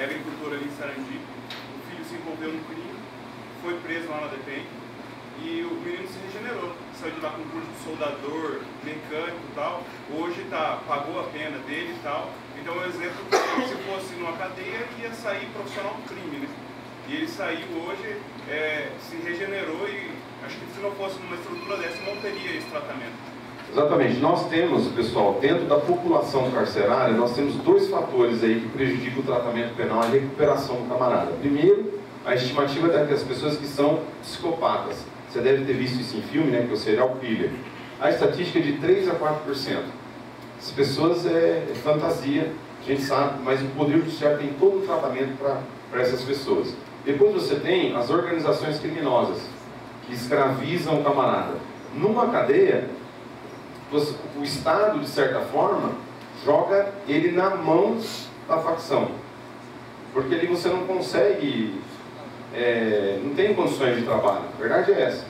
agricultor ali em Sarandi. O filho se envolveu no crime, foi preso lá na DEPEN e o menino se regenerou. Saiu de lá com curso de soldador, mecânico e tal. Hoje pagou a pena dele e tal. Então é um exemplo que se fosse numa cadeia ia sair profissional do crime, né? E ele saiu hoje, se regenerou e acho que se não fosse numa estrutura dessa não teria esse tratamento. Exatamente. Nós temos, pessoal, dentro da população carcerária, nós temos dois fatores aí que prejudicam o tratamento penal e a recuperação do camarada. Primeiro, a estimativa das pessoas que são psicopatas. Você deve ter visto isso em filme, né, que é o serial killer. A estatística é de 3 a 4%. As pessoas é fantasia, a gente sabe, mas o Poder Judiciário tem todo o tratamento para essas pessoas. Depois você tem as organizações criminosas, que escravizam o camarada. Numa cadeia, o Estado, de certa forma, joga ele na mão da facção. Porque ali você não consegue, não tem condições de trabalho. A verdade é essa.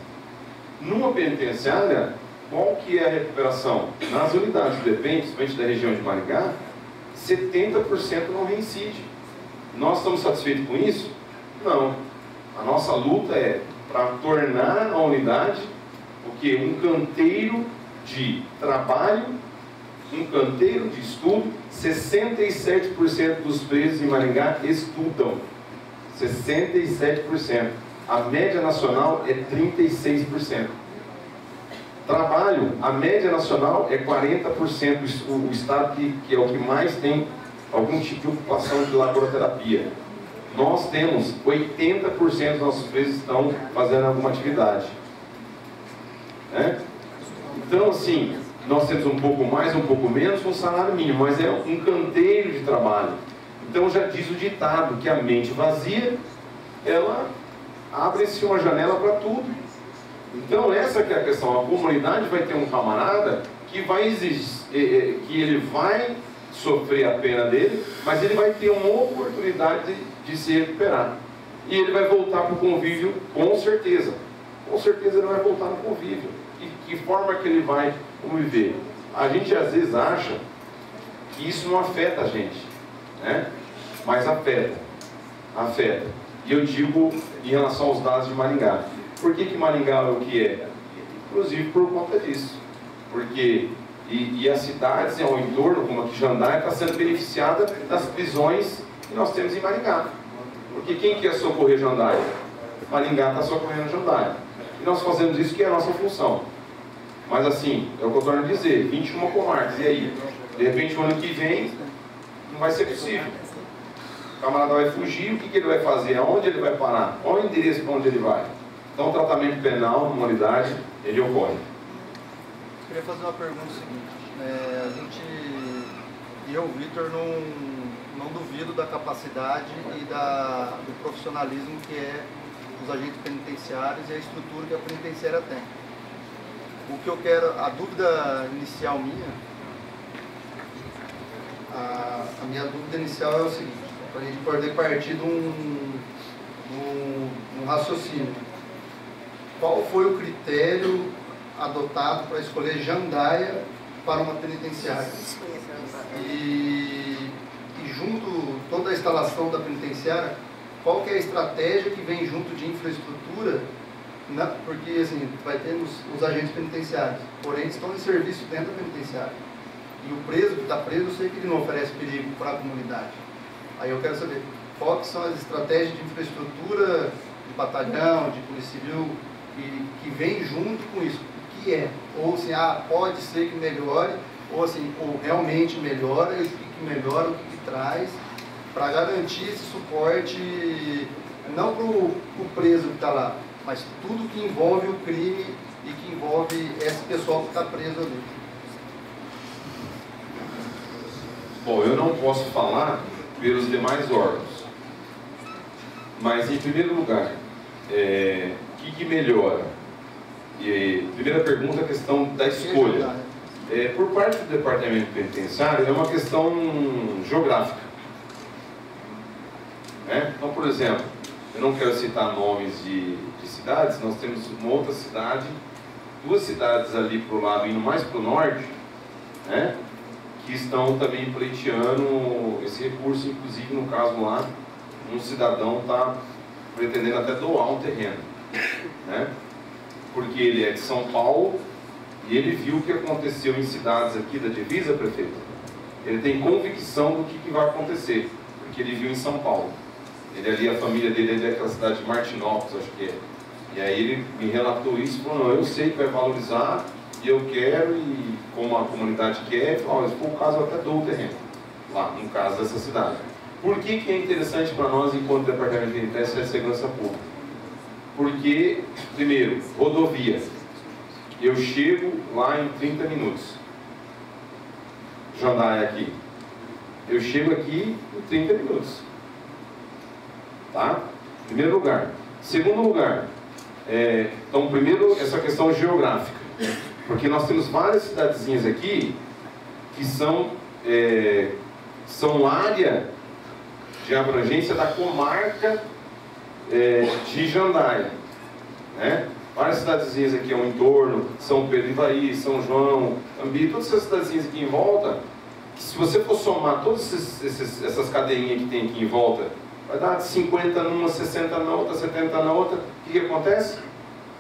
Numa penitenciária, qual que é a recuperação? Nas unidades de DEPEN, principalmente da região de Maringá, 70% não reincide. Nós estamos satisfeitos com isso? Não. A nossa luta é para tornar a unidade um canteiro de trabalho, um canteiro de estudo. 67% dos presos em Maringá estudam. 67%. A média nacional é 36%. Trabalho, a média nacional é 40%. O estado que é o que mais tem algum tipo de ocupação de laboraterapia. Nós temos 80% dos nossos presos estão fazendo alguma atividade. Então, assim, nós temos um pouco mais, um pouco menos, um salário mínimo, mas é um canteiro de trabalho. Então, já diz o ditado que a mente vazia, ela abre-se uma janela para tudo. Então, essa que é a questão. A comunidade vai ter um camarada que vai exigir, que ele vai sofrer a pena dele, mas ele vai ter uma oportunidade de se recuperar. E ele vai voltar para o convívio, com certeza. Com certeza ele vai voltar no convívio. E que forma que ele vai conviver? A gente às vezes acha que isso não afeta a gente, né? Mas afeta. Afeta. E eu digo em relação aos dados de Maringá. Por que Maringá é o que é? Inclusive por conta disso. Porque e as cidades ao entorno, como aqui Jandaia, está sendo beneficiada das prisões que nós temos em Maringá. Porque quem quer socorrer Jandaia? Maringá está socorrendo Jandaia. E nós fazemos isso que é a nossa função. Mas assim, é o que eu torno a dizer, 21 comarcas, e aí? De repente o ano que vem não vai ser possível. O camarada vai fugir, o que ele vai fazer? Aonde ele vai parar? Qual é o endereço para onde ele vai? Então o tratamento penal, numa unidade, ele ocorre. Eu queria fazer uma pergunta seguinte. Eu, Vitor, não duvido da capacidade e do profissionalismo que é os agentes penitenciários e a estrutura que a penitenciária tem. O que eu quero, a dúvida inicial minha, a minha dúvida inicial é o seguinte, para a gente poder partir de um raciocínio. Qual foi o critério adotado para escolher Jandaia para uma penitenciária? E junto, toda a instalação da penitenciária, qual que é a estratégia que vem junto de infraestrutura? Porque assim, vai ter os agentes penitenciários, porém estão em serviço dentro da penitenciária. E o preso que está preso, eu sei que ele não oferece perigo para a comunidade. Aí eu quero saber quais são as estratégias de infraestrutura, de batalhão, de polícia civil, que vem junto com isso. O que é? Ou assim, pode ser que melhore, ou assim, ou realmente melhora, e o que melhora, o que traz, para garantir esse suporte, não para o preso que está lá, mas tudo que envolve o crime e que envolve esse pessoal que está preso ali. Bom, eu não posso falar pelos demais órgãos, mas em primeiro lugar, o que melhora? Primeira pergunta, a questão da escolha. Por parte do departamento penitenciário, é uma questão geográfica. Então, por exemplo, eu não quero citar nomes de cidades, nós temos uma outra cidade, duas cidades ali para o lado, indo mais para o norte, que estão também pleiteando esse recurso, inclusive no caso lá, um cidadão está pretendendo até doar um terreno, né? Porque ele é de São Paulo e ele viu o que aconteceu em cidades aqui da divisa, prefeito. Ele tem convicção do que vai acontecer, porque ele viu em São Paulo. Ele ali, a família dele é daquela cidade de Martinópolis, acho que é. E aí ele me relatou isso e falou, não, eu sei que vai valorizar e eu quero, e como a comunidade quer, falou, se for o caso eu até dou o terreno, lá, no caso dessa cidade. Por que é interessante para nós, enquanto Departamento de Penitenciária e Segurança Pública? Porque, primeiro, rodovia. Eu chego lá em 30 minutos. Jandaia aqui. Eu chego aqui em 30 minutos. Tá? Primeiro lugar. Segundo lugar, então, primeiro, essa questão geográfica. Porque nós temos várias cidadezinhas aqui que são área de abrangência da comarca de Jandaia, né? Várias cidadezinhas aqui ao entorno, São Pedro Ivaí, São João, Ambi, todas essas cidadezinhas aqui em volta, que se você for somar todas essas cadeinhas que tem aqui em volta, vai dar 50 numa, 60 na outra, 70 na outra. O que acontece?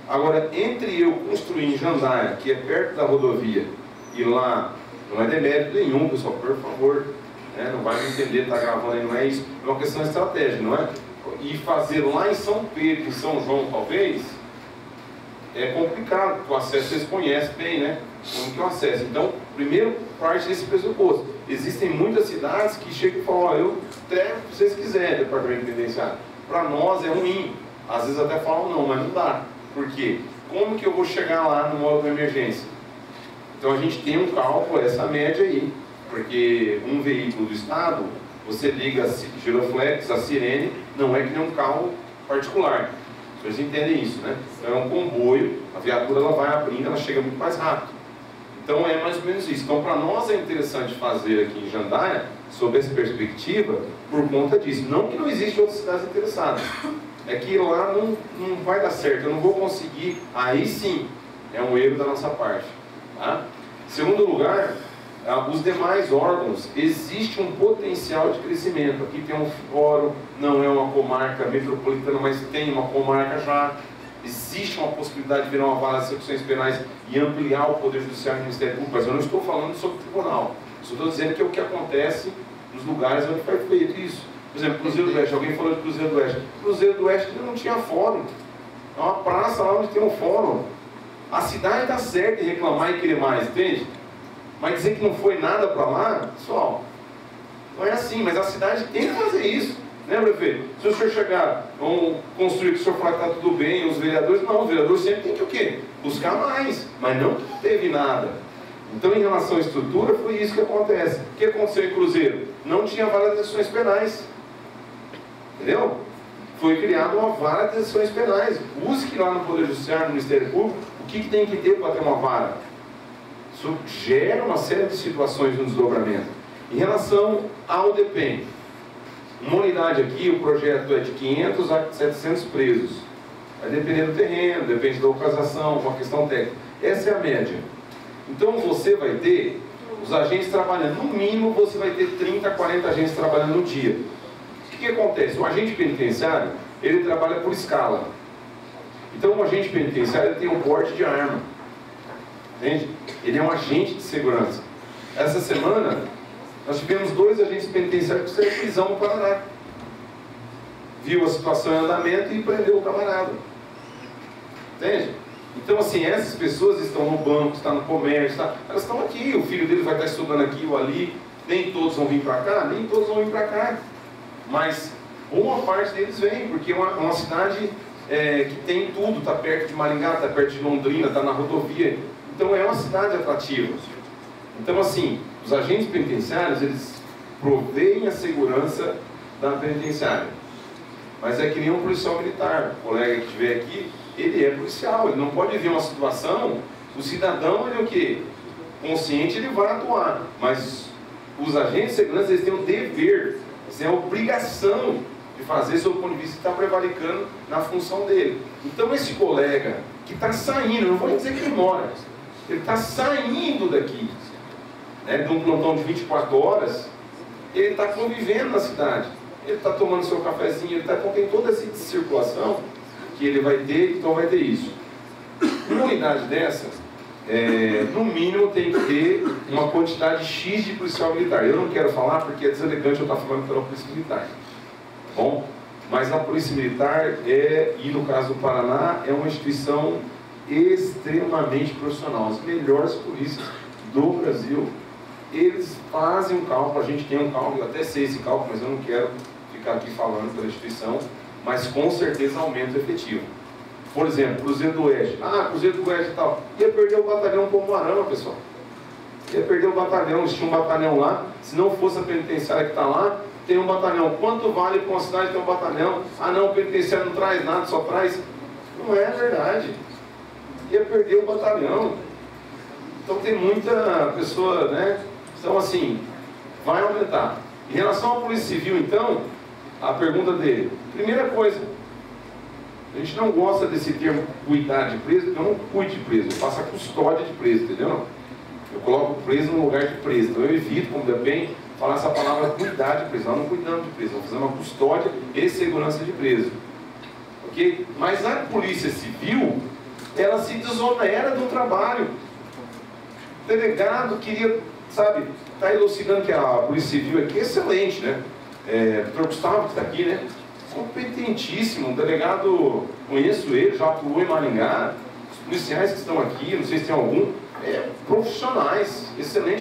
Agora, entre eu construir em Jandaia, que é perto da rodovia, e lá, não é demérito nenhum, pessoal, por favor, né? Não vai me entender, está gravando aí, não é isso, é uma questão estratégica, não é? E fazer lá em São Pedro, em São João, talvez, é complicado, porque o acesso vocês conhecem bem, né? Como que é o acesso? Então, primeiro, parte desse pressuposto. Existem muitas cidades que chegam e falam, ó, eu entrego se vocês quiserem, departamento penitenciário. Para nós é ruim. Às vezes até falam, não, mas não dá. Por quê? Como que eu vou chegar lá no modo de emergência? Então a gente tem um cálculo, essa média aí. Porque um veículo do Estado, você liga a giroflex, a sirene, não é que nem um carro particular. Vocês entendem isso, né? Então é um comboio, a viatura ela vai abrindo, ela chega muito mais rápido. Então é mais ou menos isso. Então para nós é interessante fazer aqui em Jandaia, sob essa perspectiva, por conta disso. Não que não existam outras cidades interessadas. É que lá não vai dar certo, eu não vou conseguir. Aí sim, é um erro da nossa parte. Tá? Segundo lugar, os demais órgãos, existe um potencial de crescimento. Aqui tem um fórum, não é uma comarca metropolitana, mas tem uma comarca já. Existe uma possibilidade de virar uma vara de execuções penais e ampliar o Poder Judiciário e o Ministério Público, mas eu não estou falando sobre o tribunal. Só estou dizendo que é o que acontece nos lugares onde foi feito isso. Por exemplo, Cruzeiro do Oeste, alguém falou de Cruzeiro do Oeste. Cruzeiro do Oeste não tinha fórum. É uma praça lá onde tem um fórum. A cidade está certa em reclamar e querer mais, entende? Mas dizer que não foi nada para lá, pessoal, não é assim, mas a cidade tem que fazer isso, né, prefeito? Se o senhor chegar, vamos construir, que o senhor falar que está tudo bem, os vereadores, não, os vereadores sempre tem que o quê? Buscar mais, mas não que não teve nada. Então, em relação à estrutura, foi isso que acontece. O que aconteceu em Cruzeiro? Não tinha vara de execuções penais, entendeu? Foi criada uma vara de execuções penais. Busque lá no Poder Judiciário, no Ministério Público, o que tem que ter para ter uma vara. Isso gera uma série de situações no desdobramento. Em relação ao DEPEN, uma unidade aqui, o projeto é de 500 a 700 presos. Vai depender do terreno, depende da localização, uma questão técnica. Essa é a média. Então você vai ter os agentes trabalhando, no mínimo você vai ter 30 a 40 agentes trabalhando no dia. O que acontece? O agente penitenciário, ele trabalha por escala. Então o agente penitenciário ele tem um porte de arma. Entende? Ele é um agente de segurança. Essa semana, nós tivemos 2 agentes penitenciários que saíram de prisão no Paraná. Viu a situação em andamento e prendeu o camarada. Entende? Então, assim, essas pessoas estão no banco, estão no comércio, elas estão aqui, o filho deles vai estar estudando aqui ou ali, nem todos vão vir para cá, nem todos vão vir para cá. Mas boa parte deles vem, porque é uma cidade que tem tudo, está perto de Maringá, está perto de Londrina, está na rodovia. Então é uma cidade atrativa. Então, assim, os agentes penitenciários, eles proveem a segurança da penitenciária. Mas é que nem um policial militar, o colega que estiver aqui, ele é policial, ele não pode ver uma situação, o cidadão, ele é o quê? Consciente, ele vai atuar. Mas os agentes de segurança, eles têm o dever, eles têm a obrigação de fazer sob o ponto de vista que está prevaricando na função dele. Então esse colega que está saindo, não vou dizer que ele mora, ele está saindo daqui, né, de um plantão de 24 horas, ele está convivendo na cidade. ele está tomando seu cafezinho, então tem toda essa circulação que ele vai ter, então vai ter isso. Uma unidade dessa, no mínimo tem que ter uma quantidade X de policial militar. Eu não quero falar porque é deselegante eu estar falando pela Polícia Militar. Tá bom? Mas a Polícia Militar e no caso do Paraná, é uma instituição extremamente profissional. As melhores polícias do Brasil, eles fazem um cálculo, a gente tem um cálculo, até sei esse cálculo, mas eu não quero ficar aqui falando pela instituição, mas com certeza aumenta o efetivo. Por exemplo, Cruzeiro do Oeste. Cruzeiro do Oeste e tal. Ia perder o batalhão Pomboarama, pessoal. Ia perder o batalhão, eles tinham um batalhão lá. Se não fosse a penitenciária que está lá, tem um batalhão. Quanto vale para uma cidade ter um batalhão? Não, o penitenciário não traz nada, só traz... Não é verdade. Ia perder o batalhão. Então tem muita pessoa, né? Então assim, vai aumentar. Em relação à Polícia Civil, então, a pergunta dele. Primeira coisa, a gente não gosta desse termo cuidar de preso, porque eu não cuido de preso, eu faço a custódia de preso, entendeu? Eu coloco o preso no lugar de preso. Então eu evito, como bem, falar essa palavra cuidar de preso. Nós não cuidamos de preso, nós fazemos uma custódia e segurança de preso. Ok? Mas a Polícia Civil, ela se desonera do trabalho. O delegado queria, sabe, está elucidando que a Polícia Civil aqui é excelente, né? O Dr. Gustavo que está aqui, né? Competentíssimo, um delegado, conheço ele, já atuou em Maringá. Os policiais que estão aqui, não sei se tem algum, profissionais, excelentes.